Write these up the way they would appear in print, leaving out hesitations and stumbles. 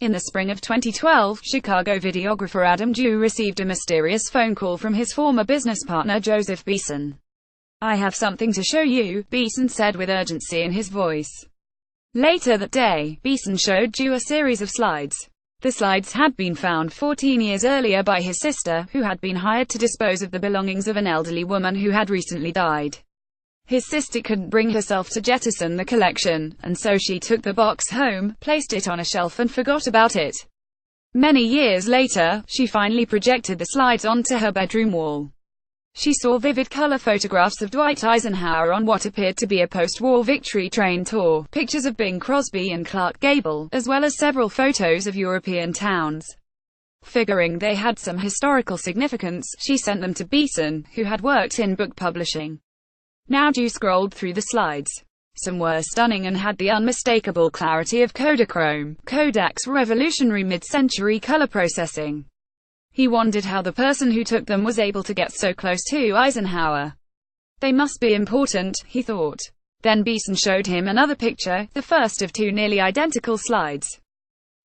In the spring of 2012, Chicago videographer Adam Jew received a mysterious phone call from his former business partner Joseph Beeson. "I have something to show you," Beeson said with urgency in his voice. Later that day, Beeson showed Jew a series of slides. The slides had been found 14 years earlier by his sister, who had been hired to dispose of the belongings of an elderly woman who had recently died. His sister couldn't bring herself to jettison the collection, and so she took the box home, placed it on a shelf and forgot about it. Many years later, she finally projected the slides onto her bedroom wall. She saw vivid color photographs of Dwight Eisenhower on what appeared to be a post-war victory train tour, pictures of Bing Crosby and Clark Gable, as well as several photos of European towns. Figuring they had some historical significance, she sent them to Beeson, who had worked in book publishing. Now Jew scrolled through the slides. Some were stunning and had the unmistakable clarity of Kodachrome, Kodak's revolutionary mid-century color processing. He wondered how the person who took them was able to get so close to Eisenhower. They must be important, he thought. Then Beeson showed him another picture, the first of two nearly identical slides.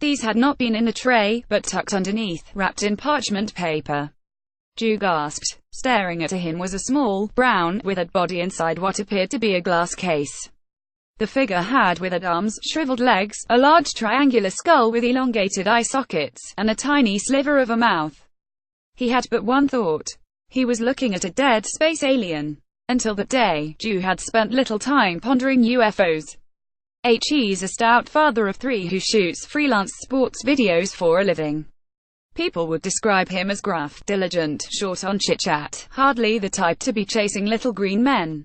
These had not been in a tray, but tucked underneath, wrapped in parchment paper. Jew gasped. Staring at him was a small, brown, withered body inside what appeared to be a glass case. The figure had withered arms, shriveled legs, a large triangular skull with elongated eye sockets, and a tiny sliver of a mouth. He had but one thought. He was looking at a dead space alien. Until that day, Jew had spent little time pondering UFOs. He's a stout father of three who shoots freelance sports videos for a living. People would describe him as gruff, diligent, short on chit-chat, hardly the type to be chasing little green men.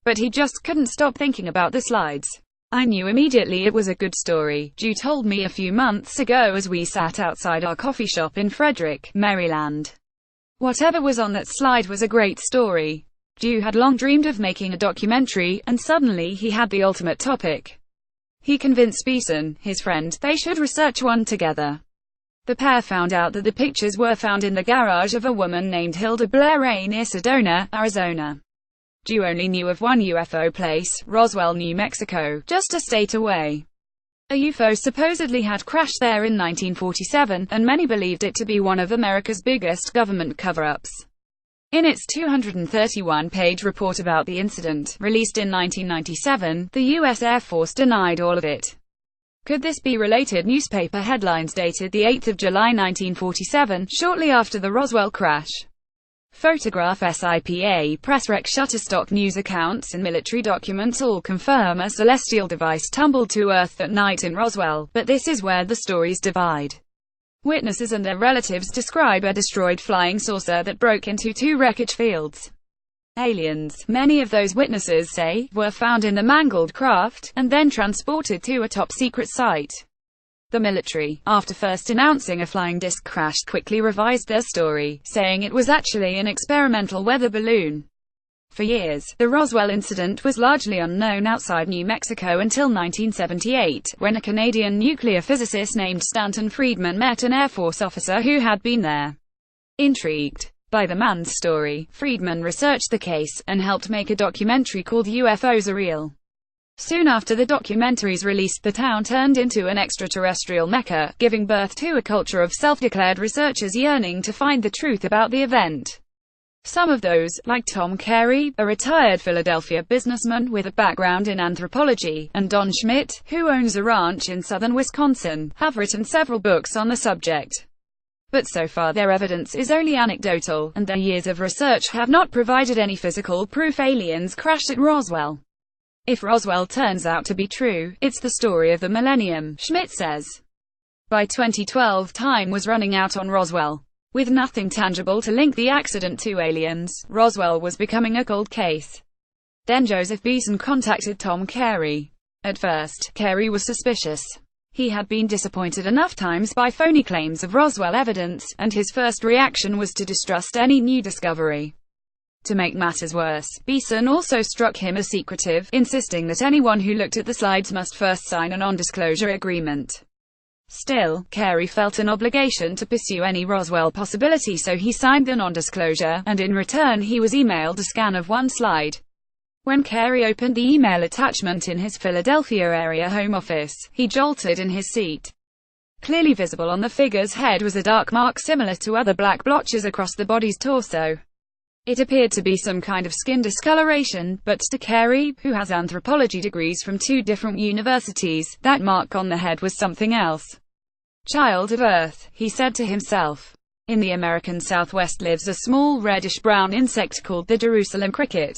But he just couldn't stop thinking about the slides. "I knew immediately it was a good story," Jew told me a few months ago as we sat outside our coffee shop in Frederick, Maryland. Whatever was on that slide was a great story. Jew had long dreamed of making a documentary, and suddenly he had the ultimate topic. He convinced Beeson, his friend, they should research one together. The pair found out that the pictures were found in the garage of a woman named Hilda Blair Ray near Sedona, Arizona. Jew only knew of one UFO place, Roswell, New Mexico, just a state away. A UFO supposedly had crashed there in 1947, and many believed it to be one of America's biggest government cover-ups. In its 231-page report about the incident, released in 1997, the U.S. Air Force denied all of it. Could this be related? Newspaper headlines dated 8 July 1947, shortly after the Roswell crash. Photograph SIPA, Pressrec, Shutterstock news accounts and military documents all confirm a celestial device tumbled to Earth that night in Roswell, but this is where the stories divide. Witnesses and their relatives describe a destroyed flying saucer that broke into two wreckage fields. Aliens, many of those witnesses say, were found in the mangled craft, and then transported to a top-secret site. The military, after first announcing a flying disc crash, quickly revised their story, saying it was actually an experimental weather balloon. For years, the Roswell incident was largely unknown outside New Mexico until 1978, when a Canadian nuclear physicist named Stanton Friedman met an Air Force officer who had been there. Intrigued by the man's story, Friedman researched the case, and helped make a documentary called UFOs Are Real. Soon after the documentary's release, the town turned into an extraterrestrial mecca, giving birth to a culture of self-declared researchers yearning to find the truth about the event. Some of those, like Tom Carey, a retired Philadelphia businessman with a background in anthropology, and Don Schmitt, who owns a ranch in southern Wisconsin, have written several books on the subject. But so far their evidence is only anecdotal, and their years of research have not provided any physical proof aliens crashed at Roswell. If Roswell turns out to be true, it's the story of the millennium, Schmitt says. By 2012, time was running out on Roswell. With nothing tangible to link the accident to aliens, Roswell was becoming a cold case. Then Joseph Beeson contacted Tom Carey. At first, Carey was suspicious. He had been disappointed enough times by phony claims of Roswell evidence, and his first reaction was to distrust any new discovery. To make matters worse, Beeson also struck him as secretive, insisting that anyone who looked at the slides must first sign a non-disclosure agreement. Still, Carey felt an obligation to pursue any Roswell possibility, so he signed the non-disclosure, and in return he was emailed a scan of one slide. When Carey opened the email attachment in his Philadelphia area home office, he jolted in his seat. Clearly visible on the figure's head was a dark mark similar to other black blotches across the body's torso. It appeared to be some kind of skin discoloration, but to Carey, who has anthropology degrees from 2 different universities, that mark on the head was something else. Child of Earth, he said to himself. In the American Southwest lives a small reddish-brown insect called the Jerusalem cricket.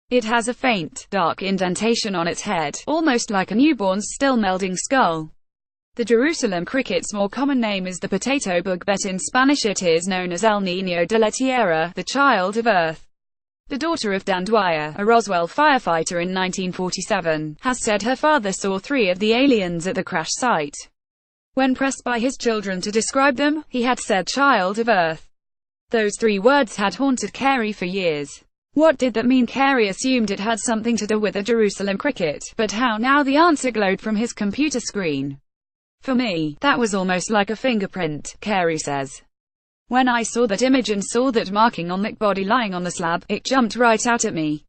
It has a faint, dark indentation on its head, almost like a newborn's still-melding skull. The Jerusalem cricket's more common name is the potato bug, but in Spanish it is known as El Niño de la Tierra, the Child of Earth. The daughter of Dan Dwyer, a Roswell firefighter in 1947, has said her father saw 3 of the aliens at the crash site. When pressed by his children to describe them, he had said Child of Earth. Those 3 words had haunted Carey for years. What did that mean? Carey assumed it had something to do with the Jerusalem cricket, but how now? The answer glowed from his computer screen. For me, that was almost like a fingerprint, Carey says. When I saw that image and saw that marking on that body lying on the slab, it jumped right out at me.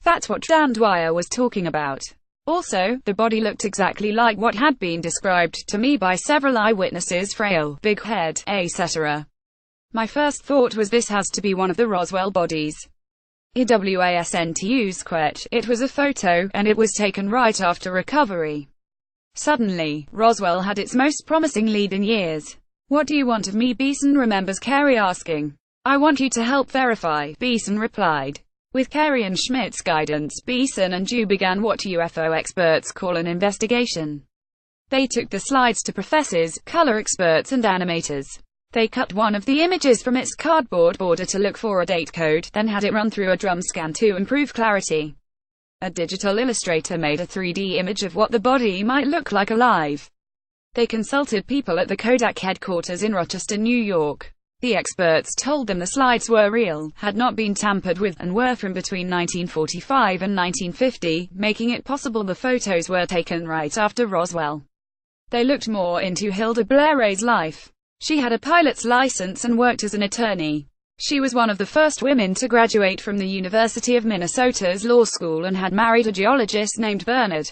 That's what Dan Dwyer was talking about. Also, the body looked exactly like what had been described to me by several eyewitnesses: frail, big head, etc. My first thought was this has to be one of the Roswell bodies. It was a photo, and it was taken right after recovery. Suddenly, Roswell had its most promising lead in years. What do you want of me? Beeson remembers Carey asking. I want you to help verify, Beeson replied. With Carey and Schmidt's guidance, Beeson and Dew began what UFO experts call an investigation. They took the slides to professors, color experts and animators. They cut one of the images from its cardboard border to look for a date code, then had it run through a drum scan to improve clarity. A digital illustrator made a 3D image of what the body might look like alive. They consulted people at the Kodak headquarters in Rochester, New York. The experts told them the slides were real, had not been tampered with, and were from between 1945 and 1950, making it possible the photos were taken right after Roswell. They looked more into Hilda Blaire's life. She had a pilot's license and worked as an attorney. She was one of the first women to graduate from the University of Minnesota's law school and had married a geologist named Bernard.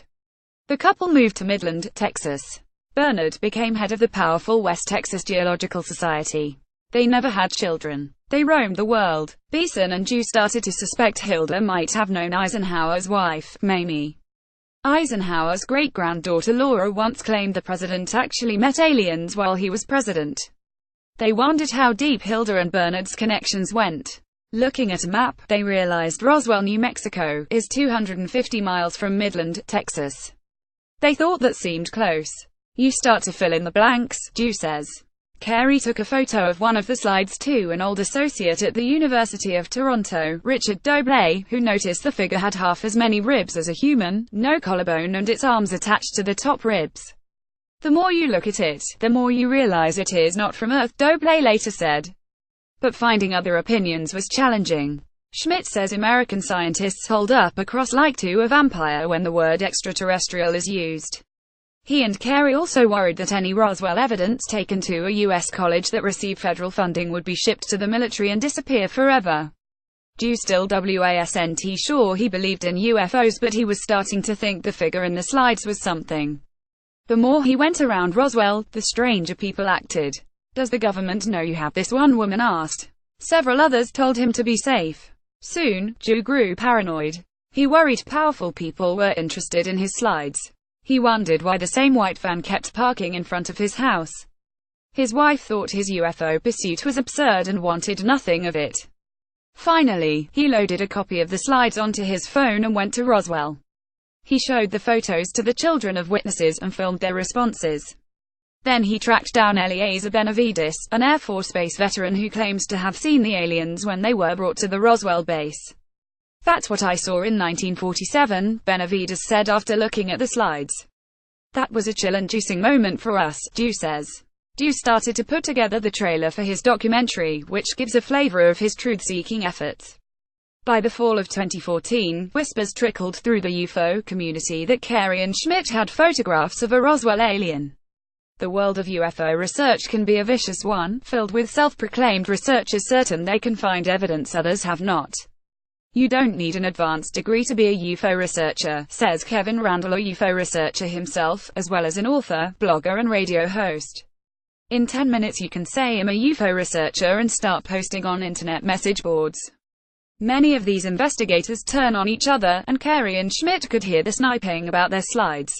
The couple moved to Midland, Texas. Bernard became head of the powerful West Texas Geological Society. They never had children. They roamed the world. Beeson and Dew started to suspect Hilda might have known Eisenhower's wife, Mamie. Eisenhower's great-granddaughter Laura once claimed the president actually met aliens while he was president. They wondered how deep Hilda and Bernard's connections went. Looking at a map, they realized Roswell, New Mexico, is 250 miles from Midland, Texas. They thought that seemed close. You start to fill in the blanks, Dew says. Carey took a photo of one of the slides to an old associate at the University of Toronto, Richard Doble, who noticed the figure had half as many ribs as a human, no collarbone and its arms attached to the top ribs. The more you look at it, the more you realize it is not from Earth, Doble later said. But finding other opinions was challenging. Schmidt says American scientists hold up a cross like to a vampire when the word extraterrestrial is used. He and Carey also worried that any Roswell evidence taken to a U.S. college that received federal funding would be shipped to the military and disappear forever. Dew still wasn't sure he believed in UFOs, but he was starting to think the figure in the slides was something. The more he went around Roswell, the stranger people acted. Does the government know you have this? One woman asked. Several others told him to be safe. Soon, Dew grew paranoid. He worried powerful people were interested in his slides. He wondered why the same white van kept parking in front of his house. His wife thought his UFO pursuit was absurd and wanted nothing of it. Finally, he loaded a copy of the slides onto his phone and went to Roswell. He showed the photos to the children of witnesses and filmed their responses. Then he tracked down Eliezer Benavides, an Air Force base veteran who claims to have seen the aliens when they were brought to the Roswell base. That's what I saw in 1947, Benavides said after looking at the slides. That was a chill-inducing moment for us, Dew says. Dew started to put together the trailer for his documentary, which gives a flavor of his truth-seeking efforts. By the fall of 2014, whispers trickled through the UFO community that Carey and Schmidt had photographs of a Roswell alien. The world of UFO research can be a vicious one, filled with self-proclaimed researchers certain they can find evidence others have not. You don't need an advanced degree to be a UFO researcher, says Kevin Randle, a UFO researcher himself, as well as an author, blogger and radio host. In 10 minutes you can say I'm a UFO researcher and start posting on internet message boards. Many of these investigators turn on each other, and Carey and Schmidt could hear the sniping about their slides.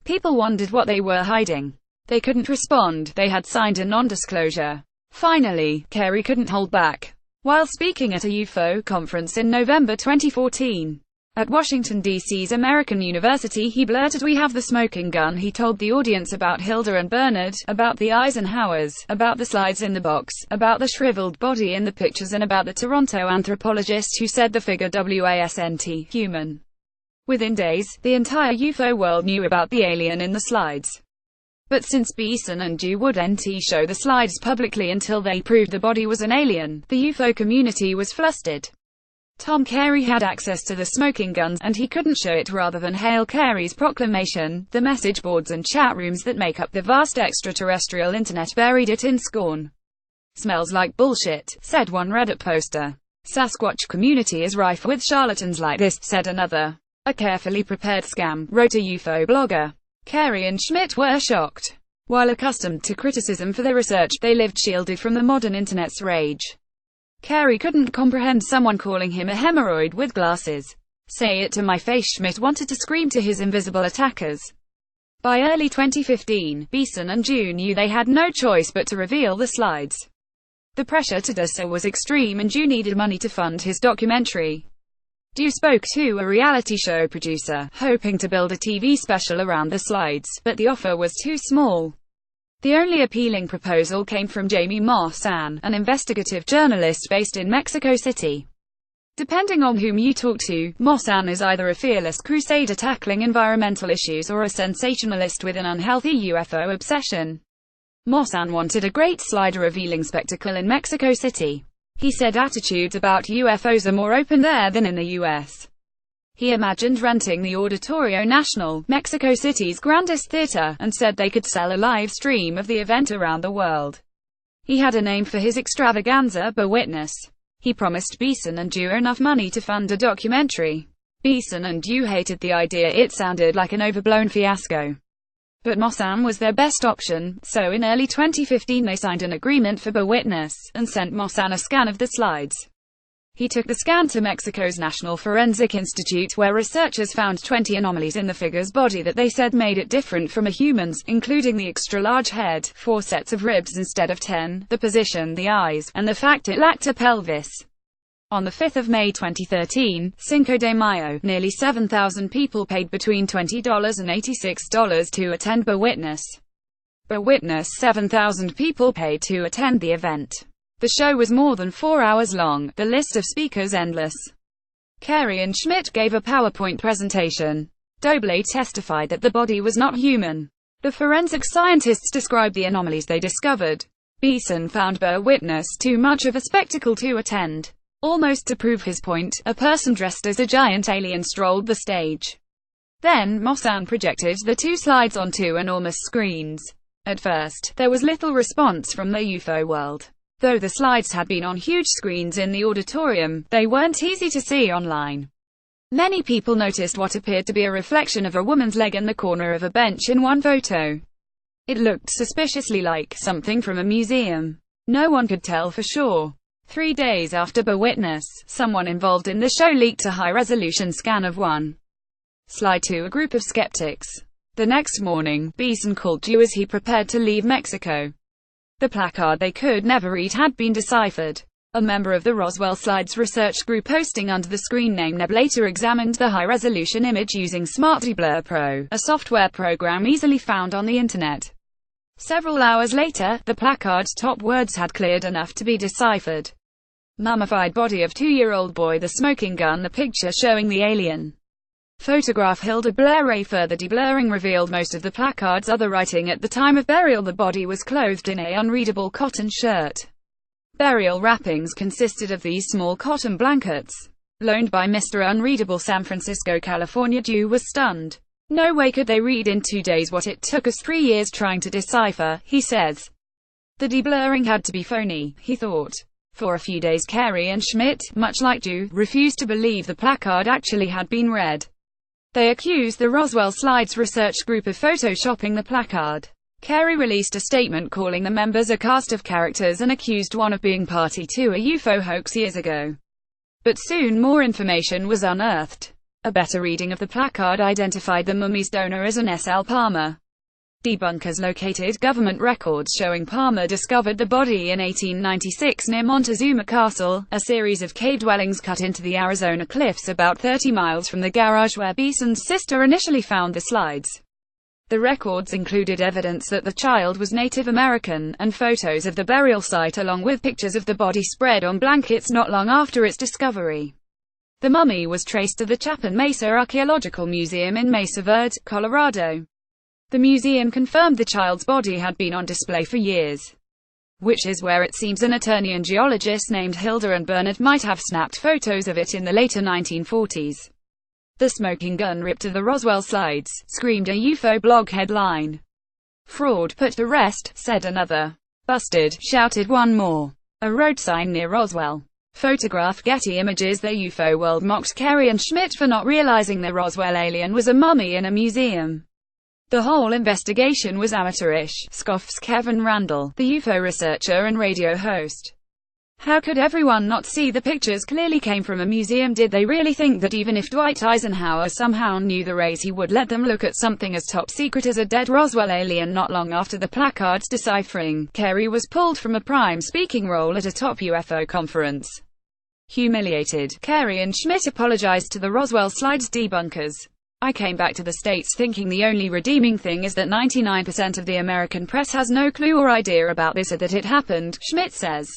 People wondered what they were hiding. They couldn't respond, they had signed a non-disclosure. Finally, Carey couldn't hold back. While speaking at a UFO conference in November 2014, at Washington, D.C.'s American University, he blurted, "We have the smoking gun." He told the audience about Hilda and Bernard, about the Eisenhowers, about the slides in the box, about the shriveled body in the pictures, and about the Toronto anthropologist who said the figure wasn't human. Within days, the entire UFO world knew about the alien in the slides. But since Beeson and Ju wouldn't show the slides publicly until they proved the body was an alien, the UFO community was flustered. Tom Carey had access to the smoking guns, and he couldn't show it rather than hail Carey's proclamation. The message boards and chat rooms that make up the vast extraterrestrial internet buried it in scorn. "Smells like bullshit," said one Reddit poster. "Sasquatch community is rife with charlatans like this," said another. "A carefully prepared scam," wrote a UFO blogger. Carey and Schmidt were shocked. While accustomed to criticism for their research, they lived shielded from the modern internet's rage. Carey couldn't comprehend someone calling him a hemorrhoid with glasses. "Say it to my face," Schmidt wanted to scream to his invisible attackers. By early 2015, Beeson and Ju knew they had no choice but to reveal the slides. The pressure to do so was extreme, and Ju needed money to fund his documentary. Ju spoke to a reality show producer, hoping to build a TV special around the slides, but the offer was too small. The only appealing proposal came from Jamie Maussan, an investigative journalist based in Mexico City. Depending on whom you talk to, Maussan is either a fearless crusader tackling environmental issues or a sensationalist with an unhealthy UFO obsession. Maussan wanted a great slide-revealing spectacle in Mexico City. He said attitudes about UFOs are more open there than in the US. He imagined renting the Auditorio Nacional, Mexico City's grandest theater, and said they could sell a live stream of the event around the world. He had a name for his extravaganza: Bear Witness. He promised Beeson and Ju enough money to fund a documentary. Beeson and Ju hated the idea, it sounded like an overblown fiasco. But Maussan was their best option, so in early 2015 they signed an agreement for Bear Witness, and sent Maussan a scan of the slides. He took the scan to Mexico's National Forensic Institute, where researchers found 20 anomalies in the figure's body that they said made it different from a human's, including the extra-large head, 4 sets of ribs instead of 10, the position, the eyes, and the fact it lacked a pelvis. On the 5th of May 2013, Cinco de Mayo, nearly 7,000 people paid between $20 and $86 to attend Bear Witness. Bear Witness: 7,000 people paid to attend the event. The show was more than 4 hours long, the list of speakers endless. Carey and Schmidt gave a PowerPoint presentation. Doble testified that the body was not human. The forensic scientists described the anomalies they discovered. Beeson found Bear Witness too much of a spectacle to attend. Almost to prove his point, a person dressed as a giant alien strolled the stage. Then, Maussan projected the 2 slides onto enormous screens. At first, there was little response from the UFO world. Though the slides had been on huge screens in the auditorium, they weren't easy to see online. Many people noticed what appeared to be a reflection of a woman's leg in the corner of a bench in one photo. It looked suspiciously like something from a museum. No one could tell for sure. 3 days after Bear Witness, someone involved in the show leaked a high-resolution scan of one slide to a group of skeptics. The next morning, Beeson called Ju as he prepared to leave Mexico. The placard they could never read had been deciphered. A member of the Roswell Slides research group posting under the screen name Neb later examined the high-resolution image using SmartDeBlur Pro, a software program easily found on the internet. Several hours later, the placard's top words had cleared enough to be deciphered. Mummified body of 2-year-old boy, the smoking gun, the picture showing the alien. Photograph Hilda Blair. Further deblurring revealed most of the placard's other writing. At the time of burial, the body was clothed in a unreadable cotton shirt. Burial wrappings consisted of these small cotton blankets. Loaned by Mr. Unreadable, San Francisco, California. Ju was stunned. No way could they read in 2 days what it took us 3 years trying to decipher, he says. The deblurring had to be phony, he thought. For a few days Carey and Schmidt, much like Ju, refused to believe the placard actually had been read. They accused the Roswell Slides research group of photoshopping the placard. Carey released a statement calling the members a cast of characters and accused one of being party to a UFO hoax years ago. But soon more information was unearthed. A better reading of the placard identified the mummy's donor as an S.L. Palmer. Debunkers located government records showing Palmer discovered the body in 1896 near Montezuma Castle, a series of cave dwellings cut into the Arizona cliffs about 30 miles from the garage where Beeson's sister initially found the slides. The records included evidence that the child was Native American, and photos of the burial site along with pictures of the body spread on blankets not long after its discovery. The mummy was traced to the Chapin Mesa Archaeological Museum in Mesa Verde, Colorado. The museum confirmed the child's body had been on display for years, which is where it seems an attorney and geologist named Hilda and Bernard might have snapped photos of it in the later 1940s. "The smoking gun ripped to the Roswell Slides," screamed a UFO blog headline. "Fraud put to rest," said another. "Busted," shouted one more. A road sign near Roswell. Photograph Getty Images. The UFO world mocked Carey and Schmidt for not realizing the Roswell alien was a mummy in a museum. "The whole investigation was amateurish," scoffs Kevin Randle, the UFO researcher and radio host. "How could everyone not see the pictures clearly came from a museum? Did they really think that even if Dwight Eisenhower somehow knew the rays he would let them look at something as top secret as a dead Roswell alien?" Not long after the placard's deciphering, Carey was pulled from a prime speaking role at a top UFO conference. Humiliated, Carey and Schmidt apologized to the Roswell Slides debunkers. "I came back to the States thinking the only redeeming thing is that 99% of the American press has no clue or idea about this or that it happened," Schmidt says.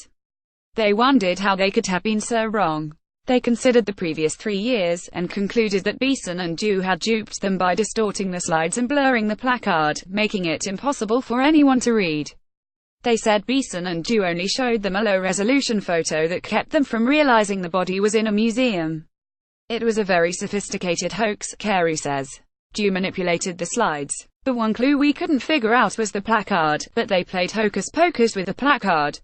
"They wondered how they could have been so wrong. They considered the previous 3 years, and concluded that Beeson and Ju had duped them by distorting the slides and blurring the placard, making it impossible for anyone to read. They said Beeson and Ju only showed them a low-resolution photo that kept them from realizing the body was in a museum. It was a very sophisticated hoax," Carey says. "Ju manipulated the slides. The one clue we couldn't figure out was the placard, but they played hocus-pocus with the placard.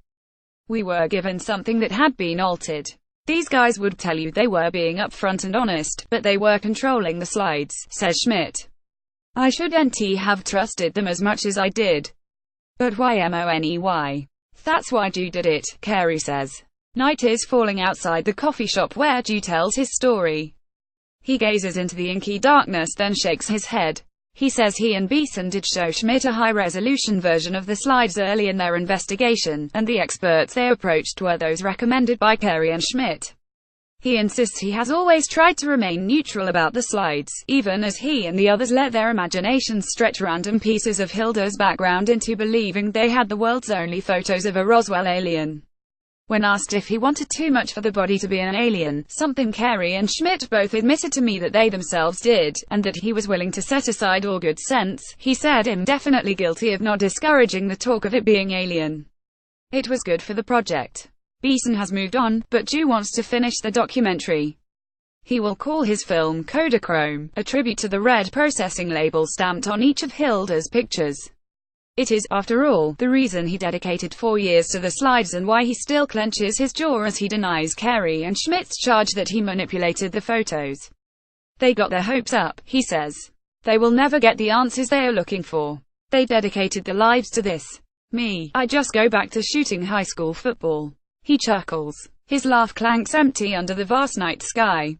We were given something that had been altered. These guys would tell you they were being upfront and honest, but they were controlling the slides," says Schmidt. "I shouldn't have trusted them as much as I did. But why? That's why Ju did it," Carey says. Night is falling outside the coffee shop where Ju tells his story. He gazes into the inky darkness, then shakes his head. He says he and Beeson did show Schmidt a high-resolution version of the slides early in their investigation, and the experts they approached were those recommended by Carey and Schmidt. He insists he has always tried to remain neutral about the slides, even as he and the others let their imaginations stretch random pieces of Hilda's background into believing they had the world's only photos of a Roswell alien. When asked if he wanted too much for the body to be an alien, something Carey and Schmidt both admitted to me that they themselves did, and that he was willing to set aside all good sense, he said, "I'm definitely guilty of not discouraging the talk of it being alien. It was good for the project. Beeson has moved on, but Ju wants to finish the documentary. He will call his film Kodachrome, a tribute to the red processing label stamped on each of Hilda's pictures. It is, after all, the reason he dedicated 4 years to the slides and why he still clenches his jaw as he denies Carey and Schmidt's charge that he manipulated the photos. They got their hopes up," he says. "They will never get the answers they are looking for. They dedicated their lives to this. Me, I just go back to shooting high school football." He chuckles. His laugh clanks empty under the vast night sky.